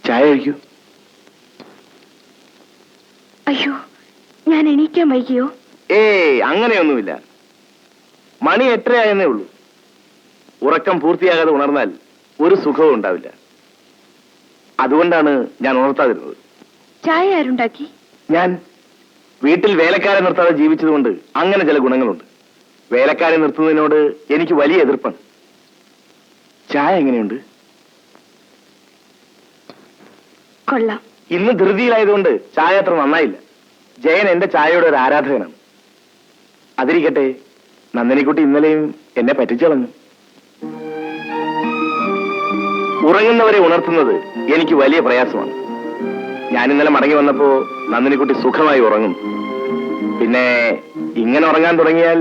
ചായ കഴിക്കൂ. അയ്യോ, ഞാൻ എണീക്കാൻ വൈകിയോ? അങ്ങനെയൊന്നുമില്ല. മണി 8:30 ഉള്ളൂ. ഉറക്കം പൂർത്തിയാകാതെ ഉണർന്നാൽ ഒരു സുഖവും ഉണ്ടാവില്ല. അതുകൊണ്ടാണ് ഞാൻ ഉണർത്താതിരുന്നത്. ചായ ആരുണ്ടാക്കി? ഞാൻ വീട്ടിൽ വേലക്കാരെ നിർത്താതെ ജീവിച്ചതുകൊണ്ട് അങ്ങനെ ചില ഗുണങ്ങളുണ്ട്. വേലക്കാരെ നിർത്തുന്നതിനോട് എനിക്ക് വലിയ എതിർപ്പാണ്. ചായ എങ്ങനെയുണ്ട്? കൊള്ളാം. ഇന്ന് ധൃതിയിലായതുകൊണ്ട് ചായ അത്ര നന്നായില്ല. ജയൻ എന്റെ ചായയുടെ ഒരു ആരാധകനാണ്. അതിരിക്കട്ടെ, നന്ദിനിക്കുട്ടി ഇന്നലെയും എന്നെ പറ്റിച്ചു കളഞ്ഞു. ഉറങ്ങുന്നവരെ ഉണർത്തുന്നത് എനിക്ക് വലിയ പ്രയാസമാണ്. ഞാൻ ഇന്നലെ മടങ്ങി വന്നപ്പോ നന്ദിനിക്കുട്ടി സുഖമായി ഉറങ്ങും. പിന്നെ ഇങ്ങനെ ഉറങ്ങാൻ തുടങ്ങിയാൽ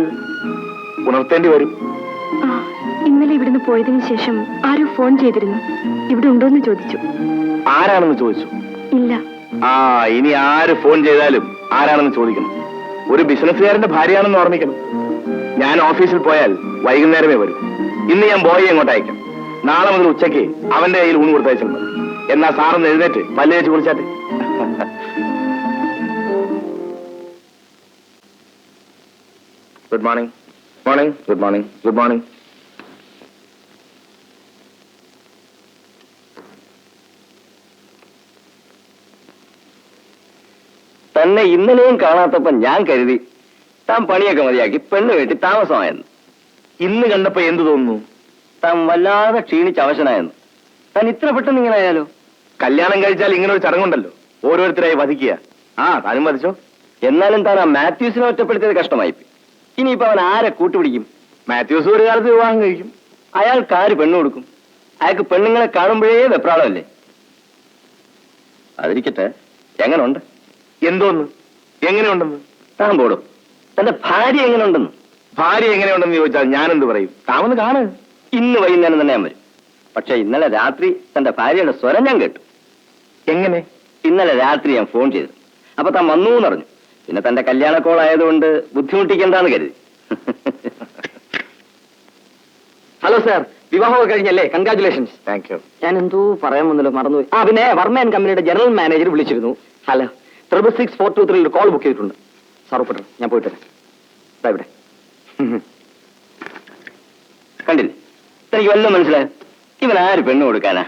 ഉണർത്തേണ്ടി വരും. ഇന്നലെ ഇവിടുന്ന് പോയതിനു ശേഷം ആരോ ഫോൺ ചെയ്തിരുന്നു. ഇവിടെ ഉണ്ടോന്ന് ചോദിച്ചു. ആരാണെന്ന് ചോദിച്ചു? ഇല്ല. ഇനി ആര് ഫോൺ ചെയ്താലും ആരാണെന്ന് ചോദിക്കണം. ഒരു ബിസിനസ്സുകാരന്റെ ഭാര്യയാണെന്ന് ഓർമ്മിക്കണം. ഞാൻ ഓഫീസിൽ പോയാൽ വൈകുന്നേരമേ വരും. ഇന്ന് ഞാൻ ബോയെ അങ്ങോട്ട് അയക്കാം. നാളെ മുതൽ ഉച്ചയ്ക്ക് അവന്റെ കയ്യിൽ ഊണ് കൊടുത്തയച്ചിട്ടുണ്ട്. എന്നാ സാറൊന്ന് എഴുന്നേറ്റ് പല്ല് തേച്ച് കുളിച്ചാട്ടെ. Good morning. Morning. Good morning. Good morning. തന്നെ ഇന്നലെയും കാണാത്തപ്പോ ഞാൻ കരുതി താൻ പണിയൊക്കെ മതിയാക്കി പെണ്ണ് കെട്ടി താമസമായെന്ന്. ഇന്ന് കണ്ടപ്പോ എന്ത് തോന്നുന്നു? താൻ വല്ലാതെ ക്ഷീണിച്ച് അവശനായെന്ന്. താൻ ഇത്ര പെട്ടെന്ന് ഇങ്ങനെ ആയാലോ? കല്യാണം കഴിച്ചാൽ ഇങ്ങനെ ഒരു ചടങ്ങുണ്ടല്ലോ, ഓരോരുത്തരായി വധിക്കുക. താനും വധിച്ചോ. എന്നാലും താൻ ആ മാത്യൂസിനെ ഒറ്റപ്പെടുത്തിയത് കഷ്ടമായി. ഇനിയിപ്പോ അവൻ ആരെ കൂട്ടുപിടിക്കും? മാത്യൂസ് ഒരു കാലത്ത് വിവാഹം കഴിക്കും. അയാൾക്ക് ആര് പെണ്ണു കൊടുക്കും? അയാൾക്ക് പെണ്ണുങ്ങളെ കാണുമ്പോഴേ വെപ്രാളമല്ലേ? അതിരിക്കട്ടെ, എങ്ങനുണ്ട്? എന്തോന്ന്? എങ്ങനെയുണ്ടെന്ന്? താൻ പോടും. തന്റെ ഭാര്യ എങ്ങനെയുണ്ടെന്ന്? ഭാര്യ എങ്ങനെയുണ്ടെന്ന് ചോദിച്ചാൽ ഞാൻ എന്ത് പറയും? താമൊന്ന് കാണ്. ഇന്ന് വൈകുന്നേരം തന്നെ ഞാൻ വരും. പക്ഷെ ഇന്നലെ രാത്രി തന്റെ ഭാര്യയുടെ സ്വരം ഞാൻ കേട്ടു. എങ്ങനെ? ഇന്നലെ രാത്രി ഞാൻ ഫോൺ ചെയ്തു. അപ്പൊ താൻ വന്നു എന്നറിഞ്ഞു. പിന്നെ തന്റെ കല്യാണ കോൾ ആയതുകൊണ്ട് ബുദ്ധിമുട്ടിക്കണ്ടെന്ന് കരുതി. ഹലോ സാർ, വിവാഹമൊക്കെ കഴിഞ്ഞല്ലേ? കൺഗ്രാറ്റുലേഷൻസ്. Thank you. ഞാൻ എന്തോ പറയാൻ വന്നല്ലോ, മറന്നുപോയി. പിന്നെ വർമ്മ കമ്പനിയുടെ ജനറൽ മാനേജർ വിളിച്ചിരുന്നു. ഹലോ, 66423 ഒരു കോൾ ബുക്ക് ചെയ്തിട്ടുണ്ട്. സാർ ഒപ്പിട്ടു. ഞാൻ പോയിട്ട് വരാം. ഇവിടെ കണ്ടില്ലേ? തനിക്ക് വല്ലതും മനസ്സിലായോ? ഇവൻ ആര് പെണ്ണ് കൊടുക്കാനാ?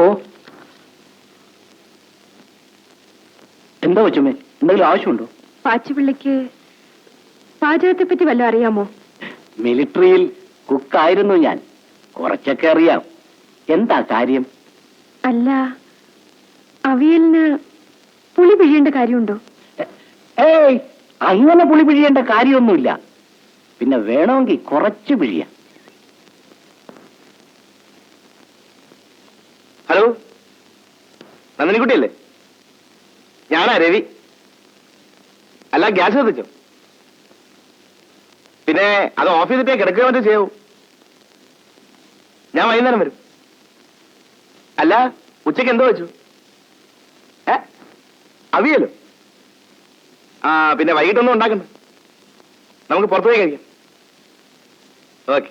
ഓ, എന്താ കൊച്ചുമ്മേ, എന്തെങ്കിലും ആവശ്യമുണ്ടോ? പാച്ചുപിള്ളിക്ക് പാചകത്തെ പറ്റി വല്ലതും അറിയാമോ? മിലിറ്ററിയിൽ കുക്കായിരുന്നു ഞാൻ. കുറച്ചൊക്കെ അറിയാം. എന്താ കാര്യം? അല്ല, അവിയലിന് പുളി പിഴിയേണ്ട കാര്യമുണ്ടോ? ഏയ്, അങ്ങനെ പുളി പിഴിയേണ്ട കാര്യമൊന്നുമില്ല. പിന്നെ വേണമെങ്കിൽ കുറച്ച് പിഴിയാം. ഹലോ, നന്ദിനിക്കുട്ടിയല്ലേ? ഞാനാ രവി. അല്ല, ഗ്യാസ് കത്തിച്ചോ? പിന്നെ അത് ഓഫ് ചെയ്തിട്ടേ കിടക്കുക മറ്റോ ചെയ്യാവൂ. ഞാൻ വൈകുന്നേരം വരും. അല്ല, ഉച്ചയ്ക്ക് എന്തോ വെച്ചു? അവിയലോ? പിന്നെ വൈകിട്ടൊന്നും ഉണ്ടാക്കണ്ട. നമുക്ക് പുറത്തുപോയി കഴിക്കാം. ഓക്കെ.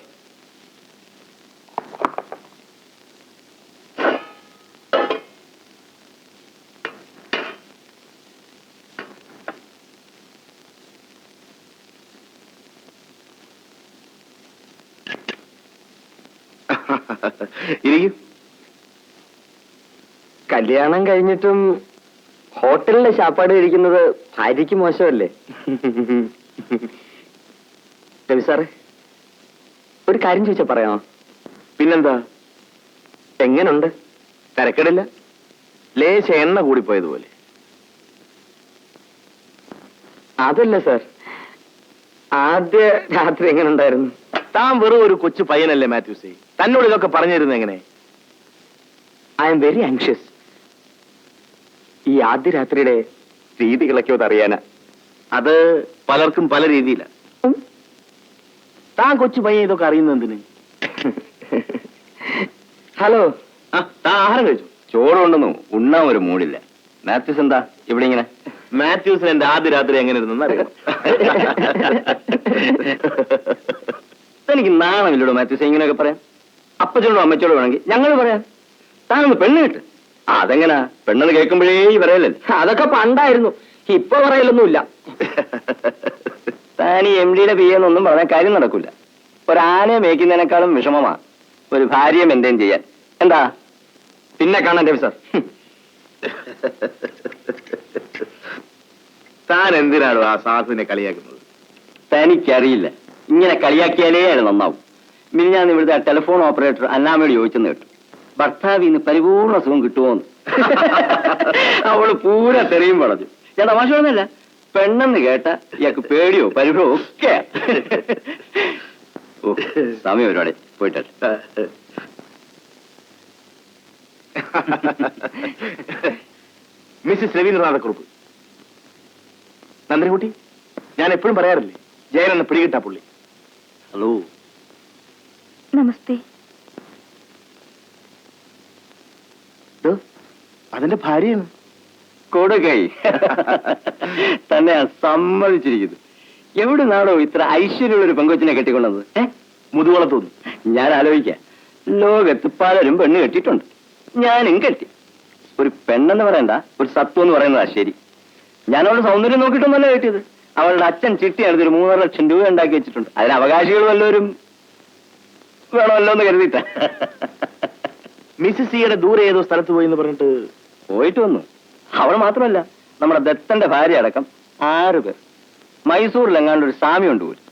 ഇരിക്കും. കല്യാണം കഴിഞ്ഞിട്ടും ഹോട്ടലിലെ ശാപ്പാട് കഴിക്കുന്നത് ഭാര്യയ്ക്ക് മോശമല്ലേ? രവി സാറേ, ഒരു കാര്യം ചോദിച്ചാ പറയാമോ? പിന്നെന്താ? എങ്ങനുണ്ട്? തരക്കേടില്ല. ലേശ എണ്ണ കൂടിപ്പോയതുപോലെ. അതല്ല സാർ, ആദ്യ രാത്രി എങ്ങനെ ഉണ്ടായിരുന്നു? താൻ വെറും ഒരു കൊച്ചു പയ്യനല്ലേ മാത്യൂസേ? തന്നോട് ഇതൊക്കെ പറഞ്ഞു തരുന്നത് എങ്ങനെ? I am very anxious. ഈ ആദ്യ രാത്രിയുടെ രീതികളൊക്കെ ഒന്ന് അറിയാനാ. അത് പലർക്കും പല രീതിയില. താൻ കൊച്ചു പയ്യൻ ഇതൊക്കെ അറിയുന്നത് എന്തിന്? ഹലോ, ആ, താൻ ആഹാരം കഴിച്ചു? ചോറ് കൊണ്ടൊന്നു ഉണ്ണാൻ ഒരു മൂടില്ല. മാത്യൂസ് എന്താ ഇവിടെ ഇങ്ങനെ? മാത്യൂസിന് എന്റെ ആദ്യ രാത്രി എങ്ങനെ ഇരുന്നെന്ന് അറിയാം. എനിക്ക് നാണമില്ലടോ മാത്യൂസ് ഇങ്ങനെയൊക്കെ പറയാം. അപ്പച്ചോടോ അമ്മച്ചോടോ വേണമെങ്കിൽ ഞങ്ങൾ പറയാം. താനൊന്ന് പെണ്ണ് കേട്ട്. അതെങ്ങനാ? പെണ്ണെന്ന് കേൾക്കുമ്പോഴേ പറയല്ലേ? അതൊക്കെ പണ്ടായിരുന്നു, ഇപ്പൊ പറയലൊന്നുമില്ല. താൻ ഈ MD-യുടെ PA എന്നൊന്നും പറഞ്ഞാൽ കാര്യം നടക്കൂല. ഒരാനയെ മേയ്ക്കുന്നതിനേക്കാളും വിഷമമാ ഒരു ഭാര്യയെ മെയിൻറ്റെയിൻ ചെയ്യാൻ. എന്താ പിന്നെ കാണാൻ രവി സാർ? താൻ എന്തിനാണോ ആ സാധുവിനെ കളിയാക്കുന്നത്? തനിക്കറിയില്ല, ഇങ്ങനെ കളിയാക്കിയാലേ അത് നന്നാവും. ഞാൻ ഇവിടുത്തെ ടെലിഫോൺ ഓപ്പറേറ്റർ അന്നാമയോട് ചോദിച്ചെന്ന് കേട്ടു, ഭർത്താവിന്ന് പരിപൂർണ സുഖം കിട്ടുമോന്ന്. അവള് പൂര തെറിയും പറഞ്ഞു. ഞാൻ തമാശ പറഞ്ഞല്ല, പെണ്ണെന്ന് കേട്ട ഇയാൾക്ക് പേടിയോ പരിഭവോ ഒക്കെ. ഓ, സമയം ഒരുപാട് പോയിട്ടെ. മിസ്സിസ് രവീന്ദ്രനാഥക്കുറുപ്പ്. നന്ദിനിക്കുട്ടി, ഞാൻ എപ്പോഴും പറയാറില്ലേ, ജയൻ എന്ന പിടികിട്ടാ പുള്ളി. ഹലോ. നമസ്തേ. അതിന്റെ ഭാര്യയാണ്. കൊടുകൈ തന്നെ സമ്മതിച്ചിരിക്കുന്നു. എവിടെ നാടോ ഇത്ര ഐശ്വര്യമുള്ള ഒരു പെങ്കൊച്ചിനെ കെട്ടിക്കൊണ്ടത്? മുതുകുളത്തോന്നു. ഞാൻ ആലോചിക്കാം, ലോകത്ത് പലരും പെണ്ണ് കെട്ടിയിട്ടുണ്ട്, ഞാനും കെട്ടി. ഒരു പെണ്ണെന്ന് പറയണ്ട, ഒരു സത്വം എന്ന് പറയുന്നതാ ശരി. ഞാൻ അവളുടെ സൗന്ദര്യം നോക്കിയിട്ടൊന്നല്ല കെട്ടിയത്. അവളുടെ അച്ഛൻ ചിട്ടി എടുത്ത് ഒരു 3.5 ലക്ഷം രൂപ ഉണ്ടാക്കി വെച്ചിട്ടുണ്ട്. അതിന് അവകാശികൾ വല്ലവരും വേണമല്ലോ എന്ന് കരുതിയിട്ട. മിസ്സിസ് സിയുടെ ദൂരെ ഏതോ സ്ഥലത്ത് പോയി എന്ന് പറഞ്ഞിട്ട് പോയിട്ട് വന്നു. അവൾ മാത്രമല്ല, നമ്മുടെ ദത്തന്റെ ഭാര്യ അടക്കം 6 പേർ. മൈസൂരിലെങ്ങാണ്ട് ഒരു സ്വാമി ഉണ്ട് പോലും.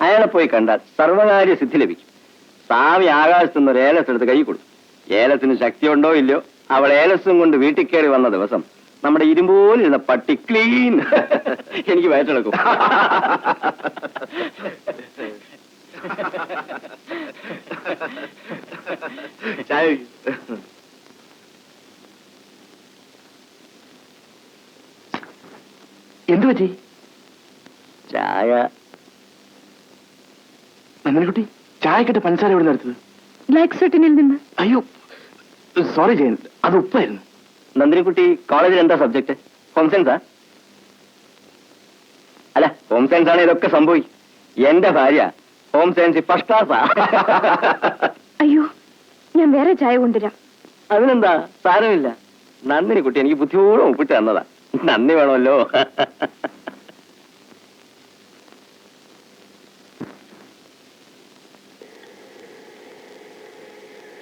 അയാളെ പോയി കണ്ടാൽ സർവകാര്യ സിദ്ധി ലഭിക്കും. സ്വാമി ആകാശത്തുനിന്ന് ഒരു ഏലസ് എടുത്ത് കൈ കൊടുത്തു. ഏലത്തിന് ശക്തിയുണ്ടോ ഇല്ലയോ, അവൾ ഏലസും കൊണ്ട് വീട്ടിൽ കയറി വന്ന ദിവസം നമ്മുടെ ഇരുമ്പോലിരുന്ന പട്ടി ക്ലീൻ. എനിക്ക് വയറ്റിളക്കും. ചായ എന്തു പറ്റി? ചായ നന്ദിനിക്കുട്ടി, ചായക്കെട്ട് പഞ്ചസാര എവിടെ നിന്ന് എടുത്തത്? ബ്ലാക്ക് സർട്ടിനിൽ നിന്ന്. അയ്യോ സോറി ജയൻ, അത് ഉപ്പായിരുന്നു. നന്ദിനിക്കുട്ടി കോളേജിൽ എന്താ സബ്ജക്ട്? ഹോം സയൻസാ? അല്ല, ഹോം സയൻസ് ആണ് ഇതൊക്കെ സംഭവിക്കും. എന്റെ ഭാര്യ ഹോം സയൻസ് ഫസ്റ്റ് ക്ലാസ്സാ. അയ്യോ, ഞാൻ വേറെ ചായ കൊണ്ടുവരാം. അതിനെന്താ, സാരമില്ല. നന്ദിനിക്കുട്ടി എനിക്ക് ബുദ്ധിപൂർവ്വം ഒപ്പിട്ട് തന്നതാ. നന്ദി വേണമല്ലോ.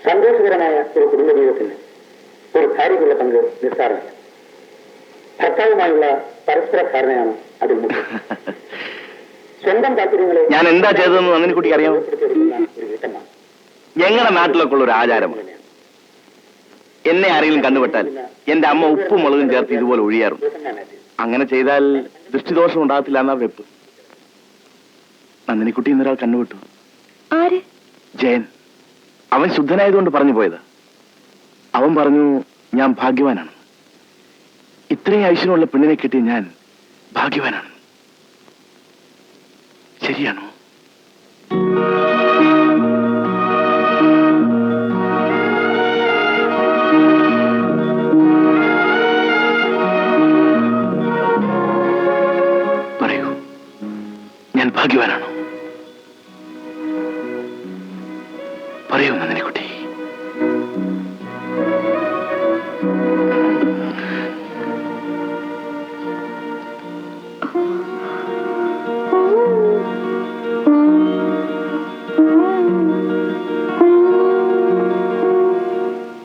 സന്തോഷകരമായ ഒരു കുടുംബ ജീവിതത്തിന് ഒരു ഭാര്യയ്ക്കുള്ള പങ്ക് നിസ്സാരമല്ല. ഭർത്താവുമായുള്ള പരസ്പര ധാരണയാണ് അതിൽ മുഖ്യം. സ്വന്തം താല്പര്യങ്ങളെ ഞാൻ എന്താ ചെയ്തതെന്ന് നന്ദിനിക്കുട്ടിക്ക് അറിയാമോ? ഒരു വീട്ടമ്മ ഞങ്ങളുടെ നാട്ടിലൊക്കെ ഉള്ള ഒരു ആചാരമാണ്. എന്നെ ആരെങ്കിലും കണ്ടുപെട്ടാൽ എന്റെ അമ്മ ഉപ്പും മുളകും ചേർത്ത് ഇതുപോലെ ഒഴിയാറുണ്ട്. അങ്ങനെ ചെയ്താൽ ദൃഷ്ടിദോഷം ഉണ്ടാകത്തില്ല എന്നാ വെപ്പ്. നന്ദിനിക്കുട്ടി ഇന്നൊരാൾ കണ്ടുപെട്ടു. ആര്? ജയൻ. അവൻ ശുദ്ധനായതുകൊണ്ട് പറഞ്ഞു പോയത്. അവൻ പറഞ്ഞു ഞാൻ ഭാഗ്യവാനാണ്. ഇത്രയും ഐശ്വര്യമുള്ള പെണ്ണിനെ കിട്ടിയ ഞാൻ ഭാഗ്യവാനാണ്. ശരിയാണോ? പറയൂ, ഞാൻ ഭാഗ്യവാനാണോ? പറയൂ നന്ദിനിക്കുട്ടി.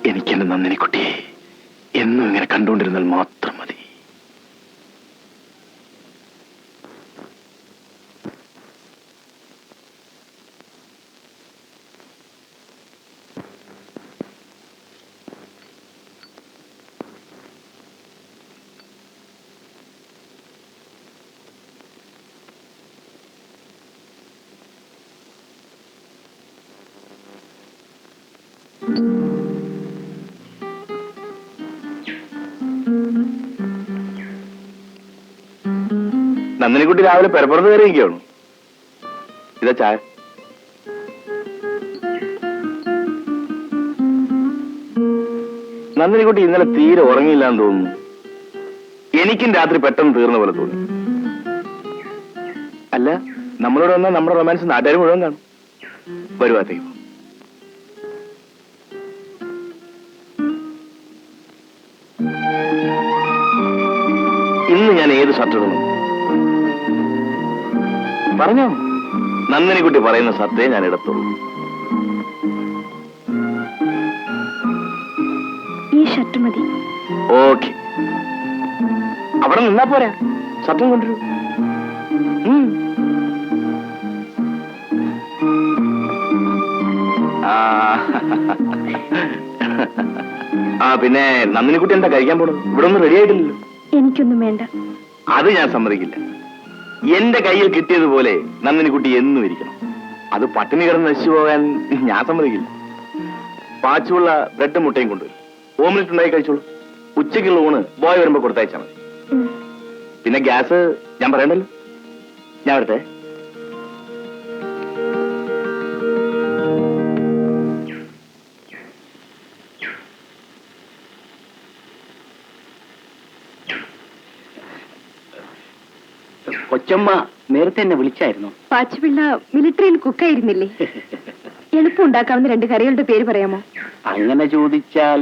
എനിക്കെന്റെ നന്ദിനിക്കുട്ടിയെ എന്നും ഇങ്ങനെ കണ്ടുകൊണ്ടിരുന്നാൽ മാത്രം മതി. നന്ദിനിക്കുട്ടി രാവിലെ പെരപ്പുറത്ത് കയറിയിരിക്കുകയാണ്. ഇതാ ചായ. നന്ദിനിക്കുട്ടി ഇന്നലെ തീരെ ഉറങ്ങിയില്ലാന്ന് തോന്നുന്നു. എനിക്കും രാത്രി പെട്ടെന്ന് തീർന്ന പോലെ തോന്നി. അല്ല, നമ്മളോട് വന്നാൽ നമ്മുടെ റൊമാൻസ് നാട്ടുകാർ മുഴുവൻ കാണും. വരുവാത്തേക്കും ഇന്ന് ഞാൻ ഏത് ഷർട്ട് ഇടണം പറഞ്ഞോ? നന്ദിനിക്കുട്ടി പറയുന്ന ഷർട്ടേ ഞാൻ ഇടത്തുള്ളൂ. ഈ ഷർട്ട് മതി. ഓക്കെ, അവിടെ നിന്നാ പോരാ, ഷർട്ടും കൊണ്ടുവരൂ. ആ പിന്നെ നന്ദിനിക്കുട്ടി എന്താ കഴിക്കാൻ പോണത്? ഇവിടെ ഒന്നും റെഡി ആയിട്ടില്ലല്ലോ. എനിക്കൊന്നും വേണ്ട. അത് ഞാൻ സമ്മതിക്കില്ല. എന്റെ കയ്യിൽ കിട്ടിയതുപോലെ നന്ദിനിക്കുട്ടി എന്നും ഇരിക്കണം. അത് പട്ടിണി കിടന്ന് നശിച്ചു പോകാൻ ഞാൻ സമ്മതിക്കില്ല. പാച്ചുള്ള ബ്രെഡും മുട്ടയും കൊണ്ടുവരും. ഓംലെറ്റ് ഉണ്ടായി കഴിച്ചോളൂ. ഉച്ചയ്ക്കുള്ള ഊണ് ബോയ് വരുമ്പോ കൊടുത്തയച്ചാൽ മതി. പിന്നെ ഗ്യാസ് ഞാൻ പറയണ്ടല്ലോ. ഞാൻ വരട്ടെ. കൊച്ചമ്മ നേരത്തെ എന്നെ വിളിച്ചായിരുന്നു. പാച്ചുപിള്ള മിലിറ്ററിയിൽ കുക്കായിരുന്നില്ലേ? എളുപ്പം ഉണ്ടാക്കാവുന്ന 2 കറികളുടെ പേര് പറയാമോ? അങ്ങനെ ചോദിച്ചാൽ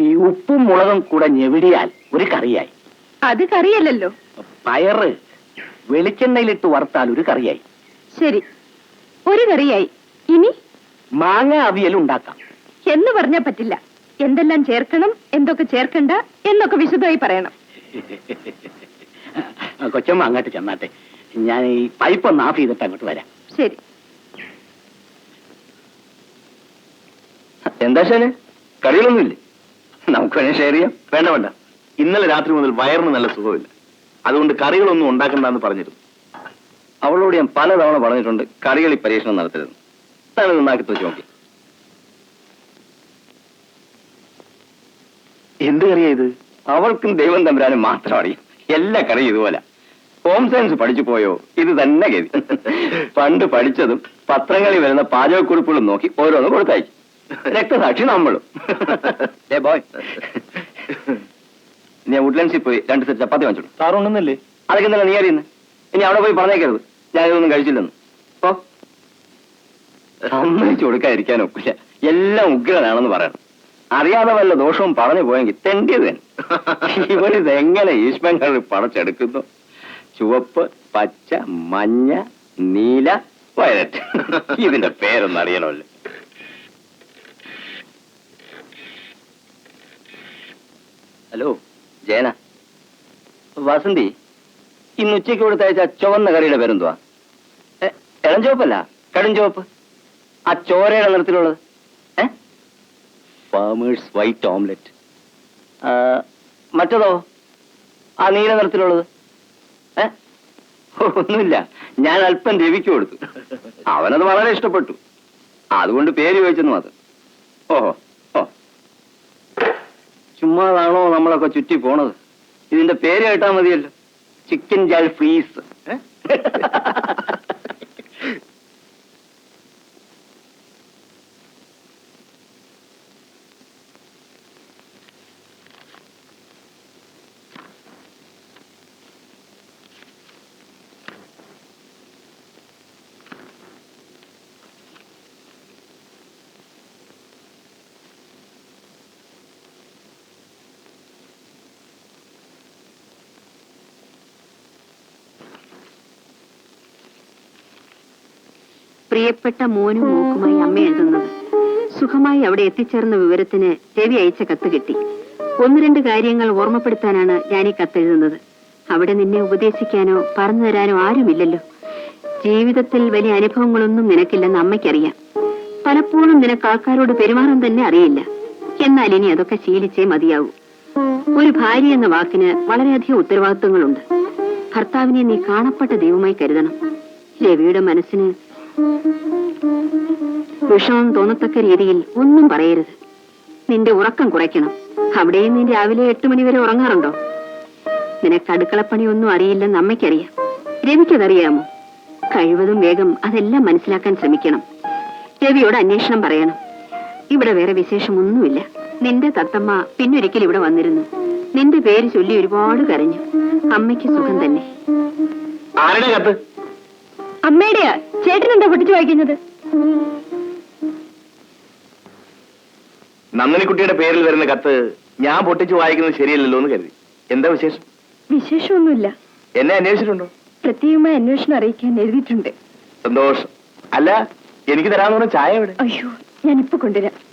ഈ ഉപ്പും മുളകും കൂടെ ഞെവിടിയാൽ ഒരു കറിയായി. അത് കറിയല്ലല്ലോ. പയറ് വെളിച്ചെണ്ണയിലിട്ട് വറുത്താൽ ഒരു കറിയായി. ശരി, ഒരു കറിയായി. ഇനി മാങ്ങ അവിയൽ ഉണ്ടാക്കാം. എന്ന് പറഞ്ഞാൽ പറ്റില്ല. എന്തെല്ലാം ചേർക്കണം, എന്തൊക്കെ ചേർക്കണ്ട എന്നൊക്കെ വിശദമായി പറയണം. കൊച്ചമ്മ അങ്ങോട്ട് ചെന്നാട്ടെ, ഞാൻ ഈ പൈപ്പ് ഒന്ന് ഓഫ് ചെയ്തിട്ട് അങ്ങോട്ട് വരാം. ശരി. എന്താ ശാലെ, കറികളൊന്നുമില്ലേ? നമുക്ക് വേണേ ഷെയർ ചെയ്യാം. വേണ്ട വേണ്ട, ഇന്നലെ രാത്രി മുതൽ വയറിന് നല്ല സുഖമില്ല. അതുകൊണ്ട് കറികളൊന്നും ഉണ്ടാക്കണ്ടെന്ന് പറഞ്ഞിരുന്നു. അവളോട് ഞാൻ പലതവണ പറഞ്ഞിട്ടുണ്ട് കറികളിൽ പരീക്ഷണം നടത്തരുത്. താനത് ഉണ്ടാക്കി വെച്ച് നോക്കി. എന്ത് കറിയാ ഇത്? അവൾക്കും ദൈവം തമ്പുരാനും മാത്രം അറിയും. എല്ലാ കറിയും ഇതുപോലെ. ഹോം സയൻസ് പഠിച്ചു പോയോ? ഇത് തന്നെ ഗതി. പണ്ട് പഠിച്ചതും പത്രങ്ങളിൽ വരുന്ന പാചകക്കുറിപ്പുകളും നോക്കി ഓരോന്ന് കൊടുത്തയച്ചു. രക്തസാക്ഷി നമ്മളും. ബോയ്, ഞാൻ വുഡ്ലൻഡ്സിൽ പോയി 2 സെറ്റ് ചപ്പാത്തി വാങ്ങിച്ചോളൂ. സാറുണ്ടെന്നല്ലേ? അതൊക്കെ ഇന്നലെ നീ അറിയുന്നു. ഇനി അവിടെ പോയി പറഞ്ഞേക്കരുത് ഞാനിതൊന്നും കഴിച്ചില്ലെന്ന്. ഓ, സമ്മതിച്ചു കൊടുക്കാതിരിക്കാൻ ഒക്കില്ല. എല്ലാം ഉഗ്രനാണെന്ന് പറയണം. അറിയാതെ വല്ല ദോഷവും പറഞ്ഞു പോയെങ്കിൽ തെണ്ടിയത് തന്നെ. ഇവരിത് എങ്ങനെ ഈശ്വരങ്ങളിൽ പടച്ചെടുക്കുന്നു? ചുവപ്പ്, പച്ച, മഞ്ഞ, നീല, വയലറ്റ്. ഇതിന്റെ പേരൊന്നും അറിയണമല്ലോ. ഹലോ ജയന, വസന്തി, ഇന്ന് ഉച്ചയ്ക്ക് കൊടുത്തയച്ച ചുവന്ന കറിയുടെ പേരെന്തുവാ? ഇളം ചുവപ്പല്ല, കടും ചുവപ്പ്. ആ ചോരയുടെ നിറത്തിലുള്ളത്. Farmers white omelette. മറ്റതോ? ആ നീല നിറത്തിലുള്ളത്. ഒന്നുമില്ല, ഞാൻ അല്പം രവിക്ക് കൊടുത്തു. അവനത് വളരെ ഇഷ്ടപ്പെട്ടു. അതുകൊണ്ട് പേര് ചോദിച്ചെന്ന് മാത്രം. ഓഹോ, ഓ, ചുമ്മാതാണോ നമ്മളൊക്കെ ചുറ്റി പോണത്? ഇതിന്റെ പേര് കേട്ടാ മതിയല്ലോ, ചിക്കൻ ജാൽ ഫ്രീസ്. പ്രിയപ്പെട്ട മോനും മോക്കുമായി അമ്മ എഴുതുന്നത്. സുഖമായി അവിടെ എത്തിച്ചേർന്ന വിവരത്തിന് രവി അയച്ച കത്ത് കിട്ടി. 1-2 കാര്യങ്ങൾ ഓർമ്മപ്പെടുത്താനാണ് ഞാൻ ഈ കത്തെഴുതുന്നത്. അവിടെ നിന്നെ ഉപദേശിക്കാനോ പറഞ്ഞു തരാനോ ആരുമില്ലല്ലോ. ജീവിതത്തിൽ വലിയ അനുഭവങ്ങളൊന്നും നിനക്കില്ലെന്ന് അമ്മയ്ക്കറിയാം. പലപ്പോഴും നിനക്ക് ആൾക്കാരോട് പെരുമാറാൻ തന്നെ അറിയില്ല. എന്നാൽ ഇനി അതൊക്കെ ശീലിച്ചേ മതിയാവൂ. ഒരു ഭാര്യ എന്ന വാക്കിന് വളരെയധികം ഉത്തരവാദിത്വങ്ങളുണ്ട്. ഭർത്താവിനെ നീ കാണപ്പെട്ട ദൈവമായി കരുതണം. രവിയുടെ മനസ്സിന് വിഷമം തോന്നത്തക്ക രീതിയിൽ ഒന്നും പറയരുത്. നിന്റെ ഉറക്കം കുറയ്ക്കണം. അവിടെയും നീ രാവിലെ 8 മണി വരെ ഉറങ്ങാറുണ്ടോ? നിനക്ക് അടുക്കളപ്പണിയൊന്നും അറിയില്ലെന്ന് അമ്മയ്ക്കറിയാം. രവിക്കതറിയാമോ? കഴിവതും വേഗം അതെല്ലാം മനസ്സിലാക്കാൻ ശ്രമിക്കണം. രവിയോട് അന്വേഷണം പറയണം. ഇവിടെ വേറെ വിശേഷമൊന്നുമില്ല. നിന്റെ തത്തമ്മ പിന്നൊരിക്കൽ ഇവിടെ വന്നിരുന്നു. നിന്റെ പേര് ചൊല്ലി ഒരുപാട് കരഞ്ഞു. അമ്മയ്ക്ക് സുഖം തന്നെ. ആരുടെ കത്ത്? അമ്മയുടെയാ. ചേട്ടൻ എന്താ പൊട്ടിച്ചു വായിക്കുന്നത്? നന്ദിനിക്കുട്ടിയുടെ പേരിൽ വരുന്ന കത്ത് ഞാൻ പൊട്ടിച്ചു വായിക്കുന്നത് ശരിയല്ലല്ലോ എന്ന് കരുതി. എന്താ വിശേഷം? വിശേഷമൊന്നുമില്ല. എന്നെ അന്വേഷിച്ചിട്ടുണ്ടോ? പ്രത്യേകമായി അന്വേഷണം അറിയിക്കാൻ എഴുതിയിട്ടുണ്ട്. സന്തോഷം. അല്ല, എനിക്ക് തരാമെന്ന് പറഞ്ഞ ചായ എവിടെ? അയ്യോ, ഞാനിപ്പോ കൊണ്ടുവരാം.